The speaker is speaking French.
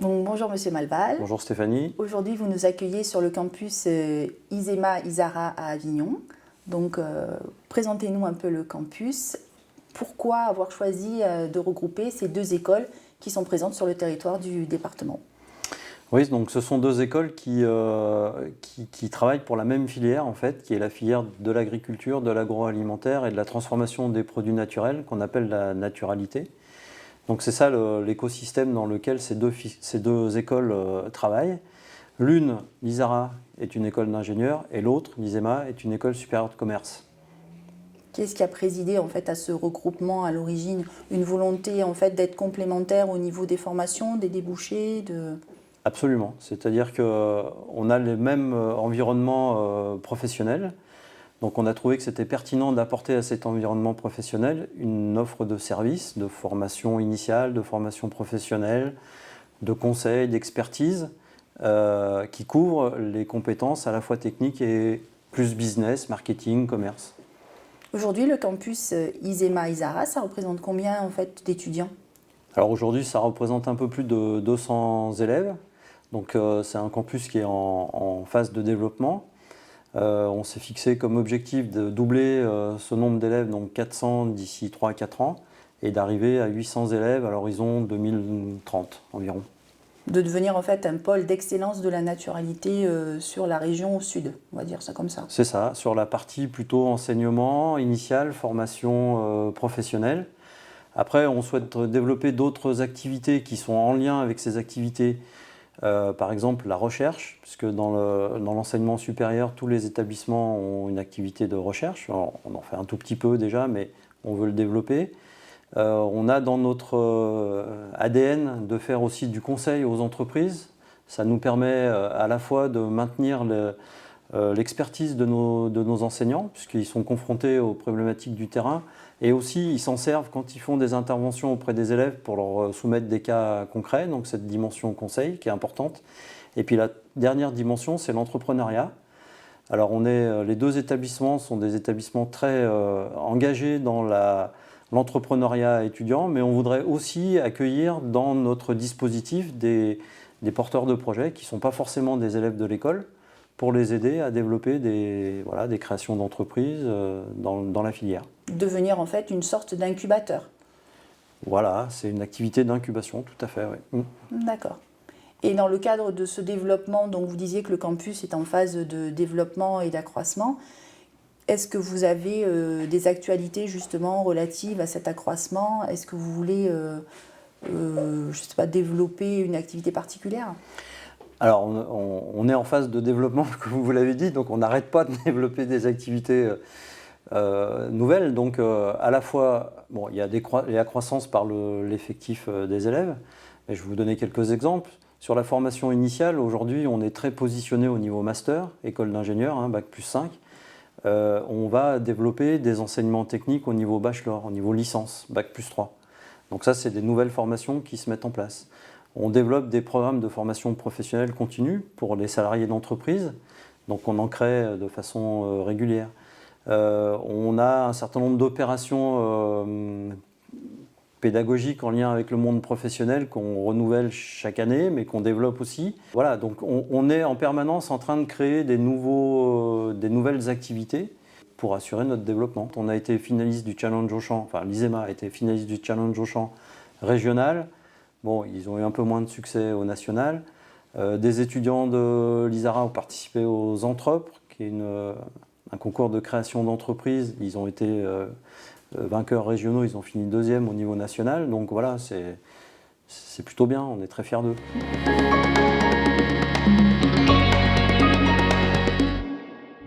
Donc, bonjour Monsieur Malval. Bonjour Stéphanie. Aujourd'hui, vous nous accueillez sur le campus ISEMA Isara à Avignon. Donc, présentez-nous un peu le campus. Pourquoi avoir choisi de regrouper ces deux écoles qui sont présentes sur le territoire du département? Oui, donc ce sont deux écoles qui travaillent pour la même filière en fait, qui est la filière de l'agriculture, de l'agroalimentaire et de la transformation des produits naturels qu'on appelle la naturalité. Donc c'est ça l'écosystème dans lequel ces deux écoles travaillent. L'une, l'ISARA, est une école d'ingénieurs et l'autre, l'ISEMA, est une école supérieure de commerce. Qu'est-ce qui a présidé en fait à ce regroupement à l'origine? Une volonté en fait d'être complémentaire au niveau des formations, des débouchés, Absolument, c'est-à-dire qu'on a les mêmes environnements professionnels. Donc on a trouvé que c'était pertinent d'apporter à cet environnement professionnel une offre de services, de formation initiale, de formation professionnelle, de conseils, d'expertise, qui couvre les compétences à la fois techniques et plus business, marketing, commerce. Aujourd'hui, le campus ISEMA Isara, ça représente combien en fait d'étudiants? Alors aujourd'hui, ça représente un peu plus de 200 élèves. Donc c'est un campus qui est en phase de développement. On s'est fixé comme objectif de doubler ce nombre d'élèves, donc 400 d'ici 3 à 4 ans, et d'arriver à 800 élèves à l'horizon 2030 environ. De devenir en fait un pôle d'excellence de la naturalité sur la région au sud, on va dire ça comme ça. C'est ça, sur la partie plutôt enseignement initial, formation professionnelle. Après, on souhaite développer d'autres activités qui sont en lien avec ces activités. Par exemple, la recherche, puisque dans l'enseignement supérieur, tous les établissements ont une activité de recherche. Alors, on en fait un tout petit peu déjà, mais on veut le développer. On a dans notre ADN de faire aussi du conseil aux entreprises. Ça nous permet à la fois de maintenir l'expertise de nos enseignants, puisqu'ils sont confrontés aux problématiques du terrain, et aussi ils s'en servent quand ils font des interventions auprès des élèves pour leur soumettre des cas concrets, donc cette dimension conseil qui est importante. Et puis la dernière dimension, c'est l'entrepreneuriat. Alors les deux établissements sont des établissements très engagés dans l'entrepreneuriat étudiant, mais on voudrait aussi accueillir dans notre dispositif des porteurs de projets qui ne sont pas forcément des élèves de l'école, pour les aider à développer des créations d'entreprises dans la filière. Devenir en fait une sorte d'incubateur. Voilà, c'est une activité d'incubation, tout à fait, oui. D'accord. Et dans le cadre de ce développement, donc vous disiez que le campus est en phase de développement et d'accroissement. Est-ce que vous avez des actualités justement relatives à cet accroissement? Est-ce que vous voulez, je sais pas, développer une activité particulière? Alors, on est en phase de développement, comme vous l'avez dit, donc on n'arrête pas de développer des activités nouvelles. Donc, à la fois, bon, il y a la croissance par l'effectif des élèves, et je vais vous donner quelques exemples. Sur la formation initiale, aujourd'hui, on est très positionné au niveau master, école d'ingénieur, Bac+5. On va développer des enseignements techniques au niveau bachelor, au niveau licence, Bac+3. Donc ça, c'est des nouvelles formations qui se mettent en place. On développe des programmes de formation professionnelle continue pour les salariés d'entreprise, donc on en crée de façon régulière. On a un certain nombre d'opérations pédagogiques en lien avec le monde professionnel qu'on renouvelle chaque année, mais qu'on développe aussi. Voilà, donc on est en permanence en train de créer des nouvelles activités pour assurer notre développement. On a été finaliste du Challenge Auchan, enfin l'ISEMA a été finaliste du Challenge Auchan régional. Bon, ils ont eu un peu moins de succès au national. Des étudiants de l'ISARA ont participé aux Entrepres, qui est un concours de création d'entreprise. Ils ont été vainqueurs régionaux, ils ont fini 2e au niveau national. Donc voilà, c'est plutôt bien, on est très fiers d'eux.